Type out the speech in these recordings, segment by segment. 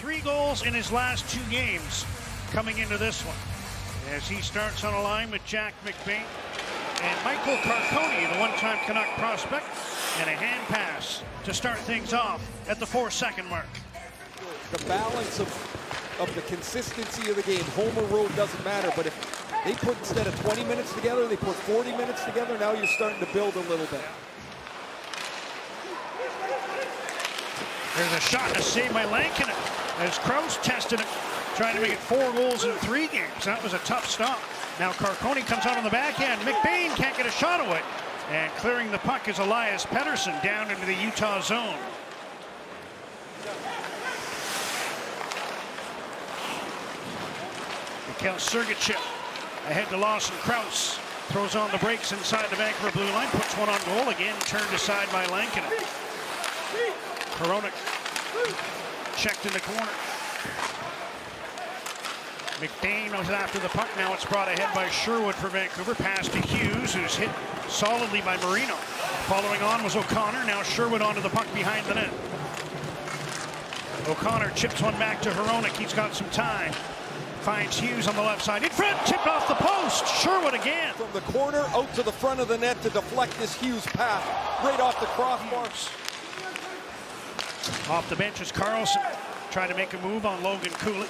3 goals in his last 2 games coming into this one. As he starts on a line with Jack McBain and Michael Carconi, the one-time Canuck prospect, and a hand pass to start things off at the 4-second mark. The balance of the consistency of the game, home or road, doesn't matter, but if they put, instead of 20 minutes together, they put 40 minutes together, now you're starting to build a little bit. There's a shot and a save by Lankinen as Krause tested it, trying to make it 4 goals in 3 games. That was a tough stop. Now Carconi comes out on the backhand. McBain can't get a shot away. And clearing the puck is Elias Pettersson down into the Utah zone. Mikhail Sergachev ahead to Lawson Krause. Throws on the brakes inside the Vancouver blue line. Puts one on goal. Again turned aside by Lankinen. Hronek checked in the corner. McBain was after the puck. Now it's brought ahead by Sherwood for Vancouver. Pass to Hughes, who's hit solidly by Marino. Following on was O'Connor. Now Sherwood onto the puck behind the net. O'Connor chips one back to Hronek. He's got some time. Finds Hughes on the left side. In front, tipped off the post. Sherwood again. From the corner out to the front of the net to deflect this Hughes pass. Right off the crossbars. Off the bench is Carlson. Trying to make a move on Logan Cooley.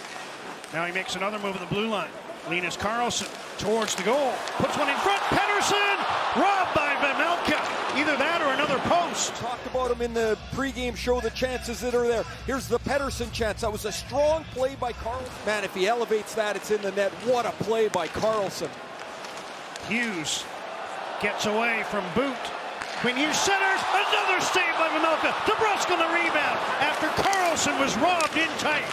Now he makes another move at the blue line. Linus Karlsson towards the goal. Puts one in front. Pettersson! Robbed by Vejmelka. Either that or another post. Talked about him in the pregame show, the chances that are there. Here's the Pettersson chance. That was a strong play by Karlsson. Man, if he elevates that, it's in the net. What a play by Karlsson. Hughes gets away from Boot. Quinn Hughes centers. Another save by Vejmelka. DeBrusk on the rebound after Karlsson was robbed in tight.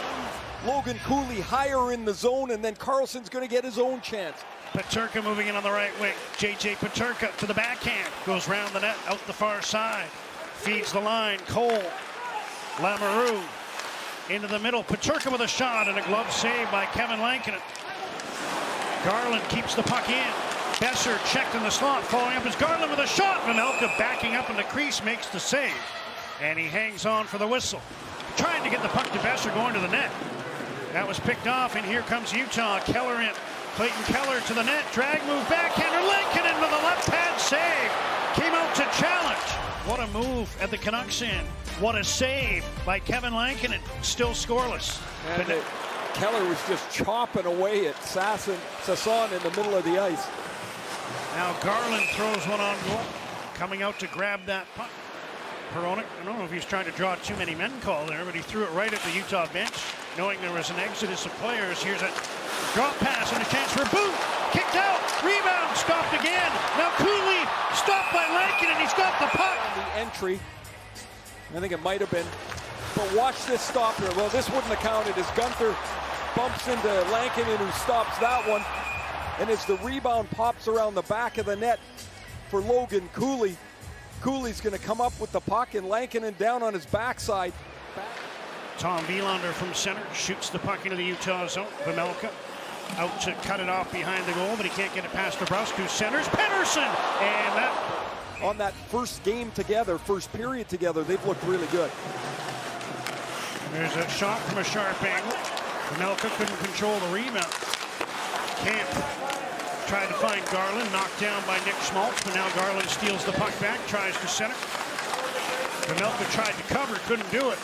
Logan Cooley higher in the zone, and then Karlsson's going to get his own chance. Peterka moving in on the right wing. J.J. Peterka to the backhand. Goes round the net, out the far side. Feeds the line. Cole. Lamoureux into the middle. Peterka with a shot and a glove save by Kevin Lankinen. Garland keeps the puck in. Besser checked in the slot. Following up is Garland with a shot. Vejmelka backing up in the crease makes the save. And he hangs on for the whistle. Trying to get the puck to Besser going to the net. That was picked off, and here comes Utah. Keller in. Clayton Keller to the net. Drag move backhander. Lankinen with a left pad save. Came out to challenge. What a move at the Canucks end. What a save by Kevin Lankinen. Still scoreless. And Keller was just chopping away at Sasson in the middle of the ice. Now Garland throws one on goal. Coming out to grab that puck. Hronek, I don't know if he's trying to draw too many men call there, but he threw it right at the Utah bench, knowing there was an exodus of players. Here's a drop pass and a chance for Boot. Kicked out, rebound, stopped again. Now Cooley stopped by Lankinen, and he's got the puck. The entry, I think it might have been, but watch this stop here. Well, this wouldn't have counted as Gunther bumps into Lankinen, who stops that one. And as the rebound pops around the back of the net for Logan Cooley, Cooley's going to come up with the puck, and Lankinen down on his backside. Tom Wielander from center shoots the puck into the Utah zone. Vejmelka out to cut it off behind the goal, but he can't get it past DeBrusk, who centers. Pettersson! And that... On that first game together, first period together, they've looked really good. There's a shot from a sharp angle. Vejmelka couldn't control the rebound. Camp tried to find Garland, knocked down by Nick Schmaltz, but now Garland steals the puck back, tries to center. Vejmelka tried to cover, couldn't do it.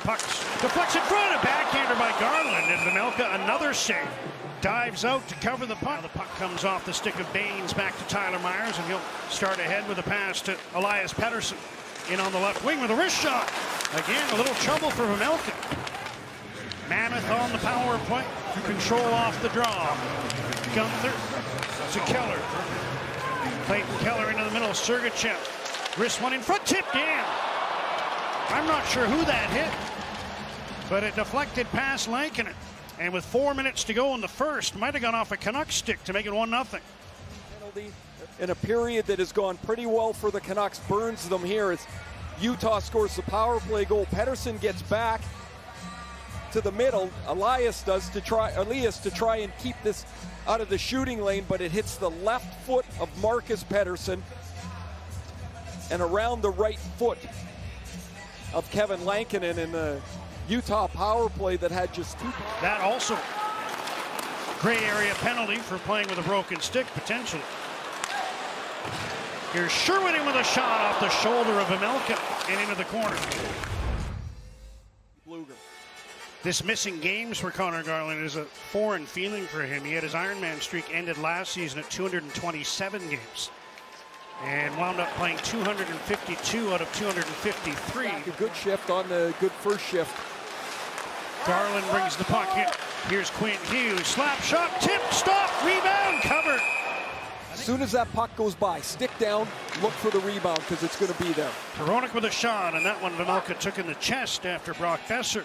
Puck deflects in front, a backhander by Garland, and Vejmelka another save. Dives out to cover the puck. The puck comes off the stick of Baines back to Tyler Myers, and he'll start ahead with a pass to Elias Pettersson. In on the left wing with a wrist shot. Again, a little trouble for Vejmelka. Mammoth on the power play to control off the draw. Gunther to Keller. Clayton Keller into the middle. Sergachev. Wrist one in front. Tipped in. I'm not sure who that hit, but it deflected past Lankinen. And with 4 minutes to go in the first, might have gone off a Canucks stick to make it 1-0. Penalty in a period that has gone pretty well for the Canucks. Burns them here as Utah scores the power play goal. Pettersson gets back to the middle. Elias to try and keep this out of the shooting lane, but it hits the left foot of Marcus Pettersson and around the right foot of Kevin Lankinen, and the Utah power play that had just 2. That also gray area penalty for playing with a broken stick, potentially. Here's Sherwood in with a shot off the shoulder of Vejmelka and into the corner. Bluger. This missing games for Connor Garland is a foreign feeling for him. He had his Ironman streak ended last season at 227 games and wound up playing 252 out of 253. A good shift on the good first shift. Garland brings the puck in. Here's Quinn Hughes. Slap shot, tip, stop, rebound, covered. As soon as that puck goes by, stick down, look for the rebound because it's going to be there. Hronek with a shot, and that one Vejmelka took in the chest after Brock Besser.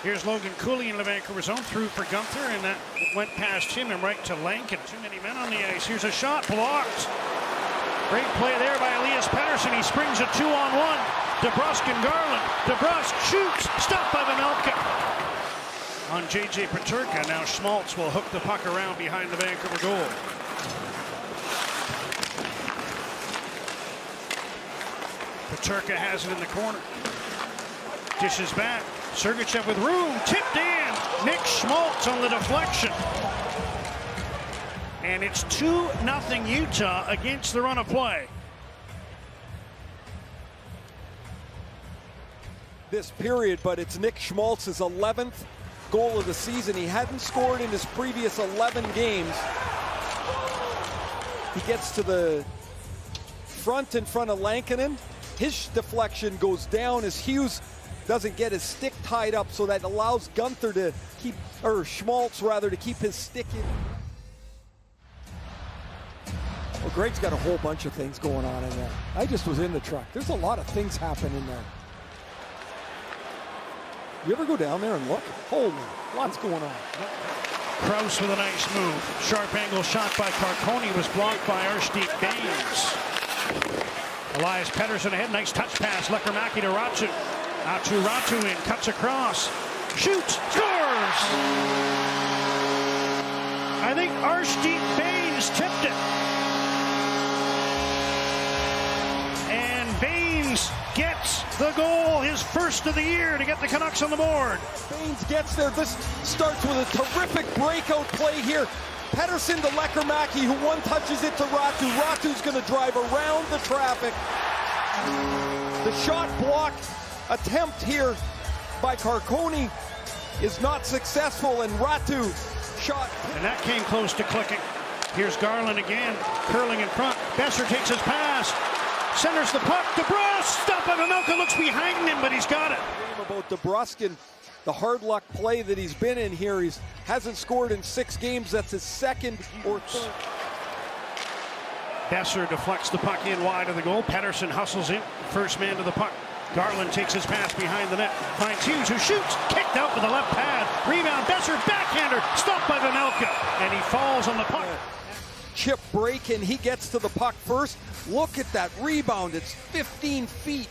Here's Logan Cooley in the Vancouver zone, through for Gunther, and that went past him and right to Lankin. Too many men on the ice. Here's a shot, blocked. Great play there by Elias Pettersson. He springs a 2-on-1. DeBrusk and Garland. DeBrusk shoots, stopped by Vejmelka. On J.J. Peterka, now Schmaltz will hook the puck around behind the Vancouver goal. Peterka has it in the corner. Dishes back. Sergachev with room, tipped in. Nick Schmaltz on the deflection. And it's 2-0 Utah against the run of play. This period, but it's Nick Schmaltz's 11th goal of the season. He hadn't scored in his previous 11 games. He gets to the front in front of Lankinen. His deflection goes down as Hughes doesn't get his stick tied up, so that allows Gunther to keep, or Schmaltz rather, to keep his stick in. Well, Greg's got a whole bunch of things going on in there. I just was in the truck. There's a lot of things happening there. You ever go down there and look? Holy, lots going on. Krause with a nice move. Sharp angle shot by Carconi was blocked by Arshdeep Baines. Elias Pettersson ahead, nice touch pass. Lekkerimäki to Ratu. Ratu in, cuts across. Shoots, scores! I think Arshdeep Baines tipped it. And Baines gets the goal, his first of the year, to get the Canucks on the board. Baines gets there. This starts with a terrific breakout play here. Pettersson to Lekkerimäki, who one touches it to Ratu. Ratu's going to drive around the traffic. The shot block attempt here by Carconi is not successful, and Ratu shot. And that came close to clicking. Here's Garland again, curling in front. Besser takes his pass, centers the puck. DeBrusk, stop by Vejmelka, looks behind him, but he's got it. About DeBrusk and the hard luck play that he's been in here. He hasn't scored in 6 games. That's his second or third. Besser deflects the puck in wide of the goal. Pettersson hustles in, first man to the puck. Garland takes his pass behind the net. Finds Hughes, who shoots, kicked out with the left pad. Rebound, Besser, backhander, stopped by Vejmelka, and he falls on the puck. Chip break, and he gets to the puck first. Look at that rebound. It's 15 feet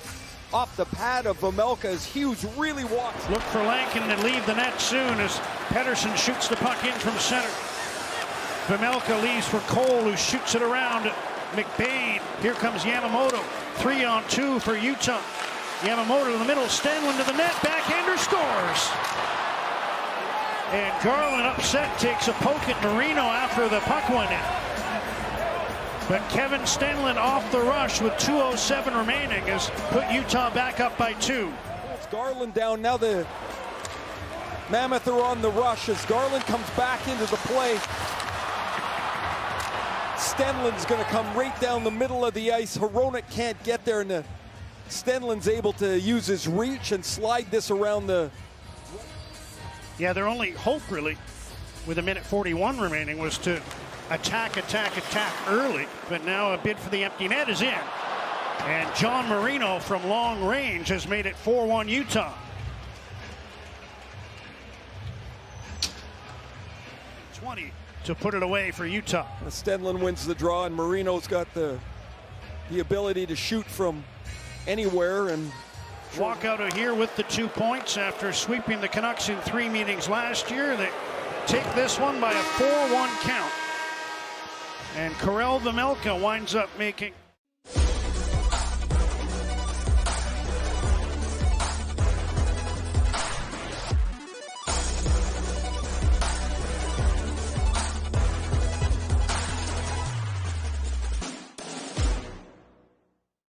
off the pad of Vejmelka as Hughes really walks. Look for Lankin to leave the net soon as Pettersson shoots the puck in from center. Vejmelka leaves for Cole, who shoots it around McBain. Here comes Yamamoto. 3-on-2 for Utah. Yamamoto in the middle, Stenlund to the net, backhander, scores. And Garland upset, takes a poke at Marino after the puck went in. But Kevin Stenlund off the rush with 2:07 remaining has put Utah back up by 2. It's Garland down. Now the Mammoth are on the rush as Garland comes back into the play. Stenlund's going to come right down the middle of the ice. Hronek can't get there, and Stenlund's able to use his reach and slide this around the... Yeah, their only hope, really, with 1:41 remaining, was to attack early. But now a bid for the empty net is in. And John Marino from long range has made it 4-1 Utah. 20 to put it away for Utah. Stenlund wins the draw, and Marino's got the ability to shoot from anywhere. And walk out of here with the 2 points after sweeping the Canucks in 3 meetings last year. They take this one by a 4-1 count. And Karel Vejmelka winds up making